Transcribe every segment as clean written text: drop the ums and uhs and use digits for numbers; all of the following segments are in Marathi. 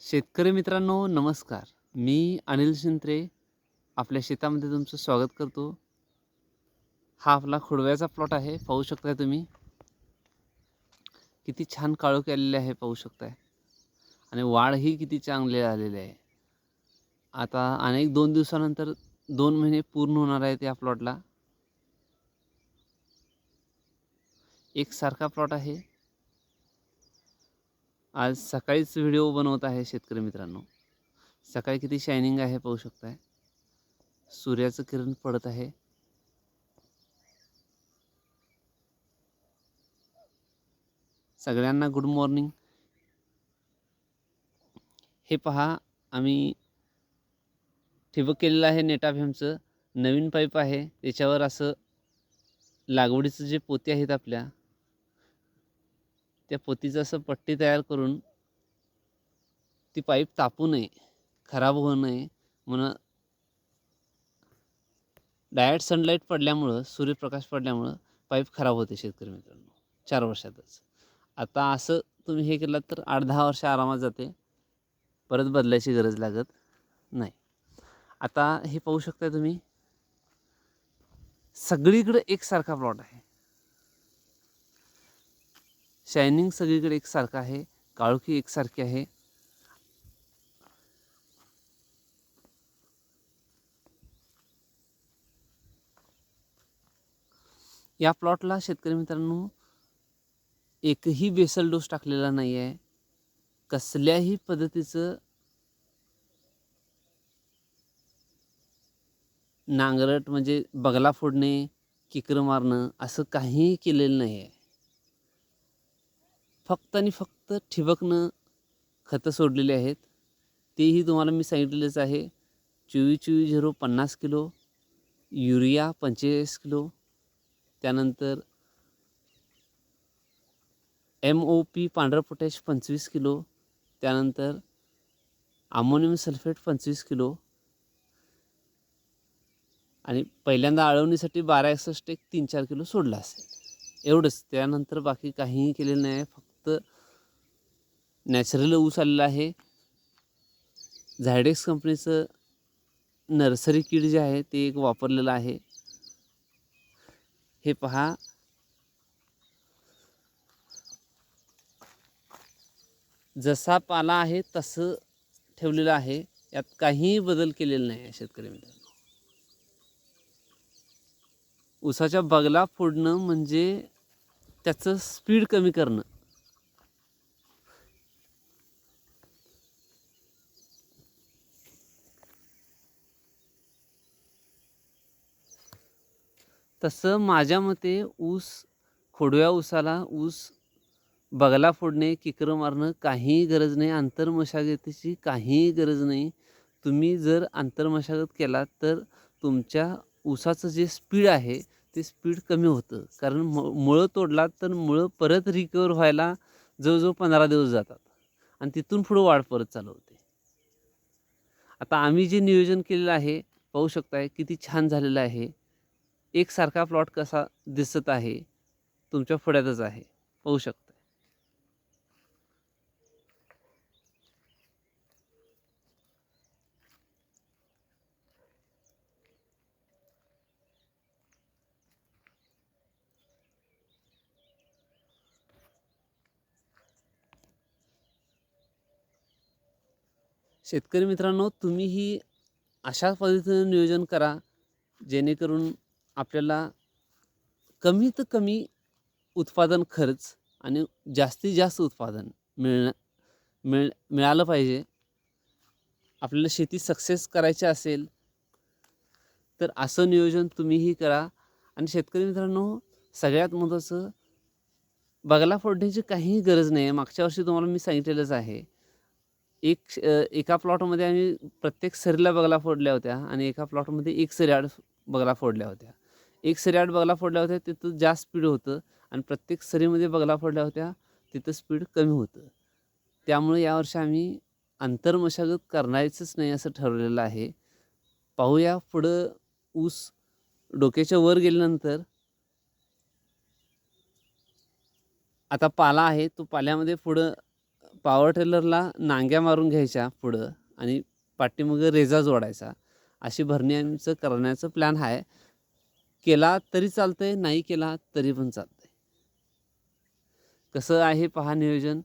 शेतकरी मित्रांनो नमस्कार. मी अनिल शिंत्रे आपल्या शेतामध्ये तुमचं स्वागत करतो. हा आपला खोडव्याचा प्लॉट आहे. पाहू शकताय तुम्ही. किती छान काळोखी आलेली आहे पाहू शकताय. आणि वाढही किती चांगली आलेली आहे. आता अनेक 2 दिवसानंतर 2 महिने पूर्ण होणार आहेत या प्लॉटला. एकसारखा प्लॉट आहे. आज सकाळीच व्हिडिओ बनवत आहे शेतकरी मित्रांनो. सकाळी किती शायनिंग आहे पाहू शकताय. सूर्याचं किरण पडत आहे. सगळ्यांना गुड मॉर्निंग. हे पहा, आम्ही ठिबक केलेलं आहे नेटाफेमचं. नवीन पाईप आहे. त्याच्यावर असं लागवडीचं जे पोती आहेत आपल्या, त्या पोतीचं असं पट्टी तयार करून ती पाईप तापू नये, खराब होऊ नये म्हणून डायरेक्ट सनलाईट पडल्यामुळं, सूर्यप्रकाश पडल्यामुळं पाईप खराब होते शेतकरी मित्रांनो 4 वर्षातच. आता असं तुम्ही हे केलं तर 8-10 वर्ष आरामात जाते. परत बदलायची गरज लागत नाही. आता हे पाहू शकता तुम्ही, सगळीकडे एकसारखा प्लॉट आहे. शायनिंग सगळीकडे एकसारखं आहे. काळोखी एकसारखी आहे. या प्लॉटला शेतकरी मित्रांनो एकही बेसल डोस टाकलेला नाही आहे. कसल्याही पद्धतीचं नांगरट म्हणजे बगला फोडणे, किकर मारणं असं काहीही केलेलं नाही आहे. फक्त आणि फक्त ठिबकनं खतं सोडलेली आहेत. तेही तुम्हाला मी सांगितलेलंच आहे. 24-24-0 50 किलो, युरिया 45 किलो, त्यानंतर MOP पांढरं पोटॅश 25 किलो, त्यानंतर अमोनियम सल्फेट 25 किलो आणि पहिल्यांदा आळवणीसाठी 1261 एक 3-4 किलो सोडला असेल. एवढंच. त्यानंतर बाकी काहीही केलेलं नाही आहे. फक्त नॅचरल ऊस आलेला आहे. झायडेक्स कंपनीचं नर्सरी किट जे आहे ते एक वापरलेलं आहे. हे पहा, जसा पाला आहे तसं ठेवलेलं आहे. यात काहीही बदल केलेला नाही आहे शेतकरी मित्रांनो. ऊसाच्या बगला फोडणं म्हणजे त्याचं स्पीड कमी करणं. तसं माझ्या मते खोडव्या ऊसाला बगला फोडणे, किकर मारणं काहीही गरज नाही. आंतरमशागतीची काहीही गरज नाही. तुम्ही जर आंतरमशागत केलात तर तुमच्या ऊसाचं जे स्पीड आहे ते स्पीड कमी होतं. कारण मुळं तोडलात तर मुळं परत रिकवर व्हायला जवळजवळ 15 दिवस जातात आणि तिथून पुढं वाढ परत चालू होते. आता आम्ही जे नियोजन केलेलं आहे पाहू शकताय किती छान झालेलं आहे. एकसारखा प्लॉट कसा दिसत आहे, तुमच्या पुढ्यातच आहे. पाहू शकता. शेतकरी मित्रांनो, तुम्हीही अशा पद्धतीनं नियोजन करा, जेणेकरून आपल्याला कमीत कमी उत्पादन खर्च आणि जास्तीत जास्त उत्पादन मिळालं पाहिजे. आपल्याला शेती सक्सेस करायची असेल तर असं नियोजन तुम्हीही करा. आणि शेतकरी मित्रांनो, सगळ्यात महत्त्वाचं, बगला फोडण्याची काहीही गरज नाही आहे. मागच्या वर्षी तुम्हाला मी सांगितलेलंच आहे. एका प्लॉटमध्ये आम्ही प्रत्येक सरीला बगला फोडल्या होत्या आणि एका प्लॉटमध्ये एक सरी आड बगला फोडल्या होत्या. एक सरी आड बगला फोडल्या होत्या तिथं जास्त स्पीड होतं आणि प्रत्येक सरीमध्ये बगला फोडल्या होत्या तिथं स्पीड कमी होतं. त्यामुळे यावर्षी आम्ही आंतरमशागत करायचंच नाही असं ठरवलेलं आहे. पाहूया पुढं ऊस डोक्याच्या वर गेल्यानंतर आता पाला आहे, तो पाल्यामध्ये पुढं पॉवर टेलरला नांग्या मारून घ्यायच्या पुढं आणि पाठीमागं रेजा जोडायचा. अशी भरणी आमचं करण्याचं प्लॅन आहे. केला तरी चालतंय, नाही केला तरी पण चालतंय. कसं आहे पहा नियोजन.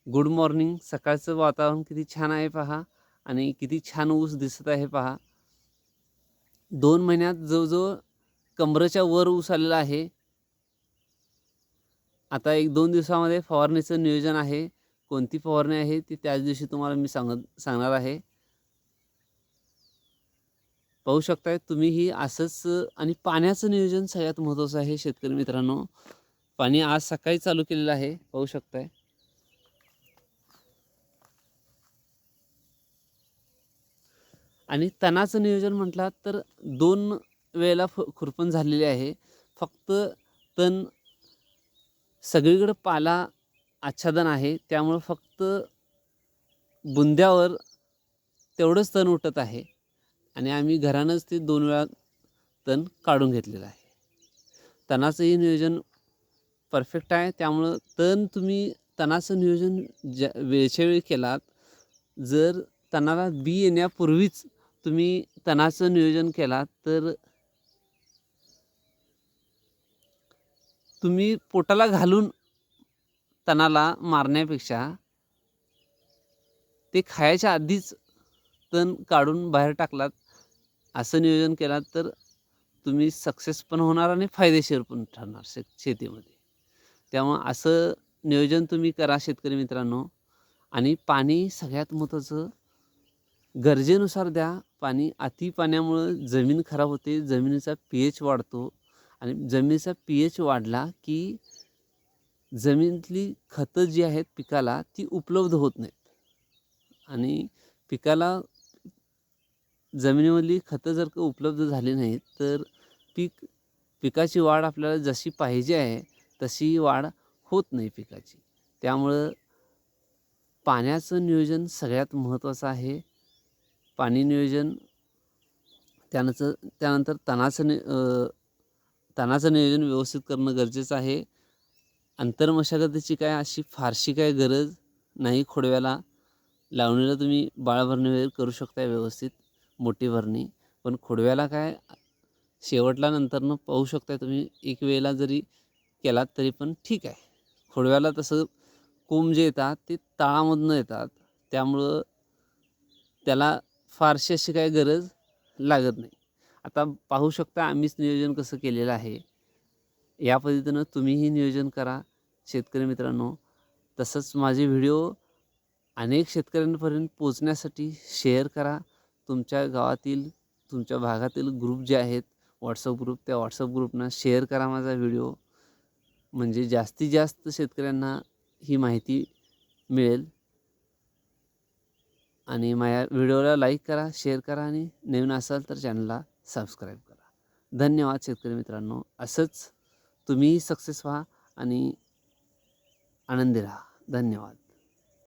Good morning. सकाळचं वातावरण किती छान आहे पहा आणि किती छान ऊस दिसत आहे पहा. 2 महिन्यात जवळजवळ कमरेच्या वर ऊस आलेला आहे. आता 1-2 दिवसामध्ये फवारणीचं नियोजन आहे. कोणती फवारणी आहे ती त्याच दिवशी तुम्हाला मी सांगणार आहे. पाहू शकताय तुम्हीही असंच. आणि पाण्याचं नियोजन सगळ्यात महत्त्वाचं आहे शेतकरी मित्रांनो. पाणी आज सकाळी चालू केलेलं आहे, पाहू शकताय. आणि तणाचं नियोजन म्हटलात तर 2 वेळेला खुरपण झालेली आहे. फक्त तण सगळीकडे पाला आच्छादन आहे, त्यामुळं फक्त बुंद्यावर तेवढंच तण उठत आहे आणि आम्ही घरानंच ते 2 वेळा तण काढून घेतलेलं आहे. तणाचंही नियोजन परफेक्ट आहे, त्यामुळं तुम्ही तणाचं नियोजन वेळच्या वेळी केलात. जर तणाला बी येण्यापूर्वीच तुम्ही तणाचं नियोजन केलात तर तुम्ही पोटाला घालून तणाला मारण्यापेक्षा ते खायच्या आधीच तण काढून बाहेर टाकलात, असं नियोजन केलात तर तुम्ही सक्सेस पण होणार आणि फायदेशीर पण ठरणार शेतीमध्ये. त्यामुळं असं नियोजन तुम्ही करा शेतकरी मित्रांनो. आणि पाणी सगळ्यात महत्त्वाचं गरजेनुसार द्या. पाणी अति पाण्यामुळं जमीन खराब होते, जमिनीचा pH वाढतो आणि जमिनीचा pH वाढला की जमिनीतली खतं जी आहेत पिकाला ती उपलब्ध होत नाहीत आणि पिकाला जमिनीमधली खतं जर का उपलब्ध झाली नाहीत तर पिकाची वाढ आपल्याला जशी पाहिजे आहे तशी वाढ होत नाही पिकाची. त्यामुळं पाण्याचं नियोजन सगळ्यात महत्त्वाचं आहे. पाणी नियोजन, त्यानंतर तणाचं नियोजन व्यवस्थित करणं गरजेचं आहे. अंतर्मशागतीची काय अशी फारशी काय गरज नाही. खोडव्याला लावणीला तुम्ही बाळभरणी वगैरे करू शकता व्यवस्थित, मोठी भरणी. पण खोडव्याला काय शेवटला नंतरनं पाहू शकता तुम्ही. एक वेळेला जरी केलात तरी पण ठीक आहे. खोडव्याला तसं कोंब जे येतात ते तळामधनं येतात, त्यामुळं त्याला फारशी अशी काही गरज लागत नाही. आता पाहू शकता आम्हीच नियोजन कसं केलेलं आहे. या पद्धतीनं तुम्हीही नियोजन करा शेतकरी मित्रांनो. तसंच माझे व्हिडिओ अनेक शेतकऱ्यांपर्यंत पोचण्यासाठी शेअर करा. तुमच्या गावातील, तुमच्या भागातील ग्रुप जे आहेत व्हॉट्सअप ग्रुप, त्या व्हॉट्सअप ग्रुपना शेअर करा माझा व्हिडिओ. म्हणजे जास्तीत जास्त शेतकऱ्यांना ही माहिती मिळेल. आणि माझ्या व्हिडिओला लाईक करा, शेअर करा आणि नवीन असाल तर चॅनलला सबस्क्राईब करा. धन्यवाद शेतकरी मित्रांनो. असंच तुम्हीही सक्सेस व्हा आणि आनंदी राहा. धन्यवाद.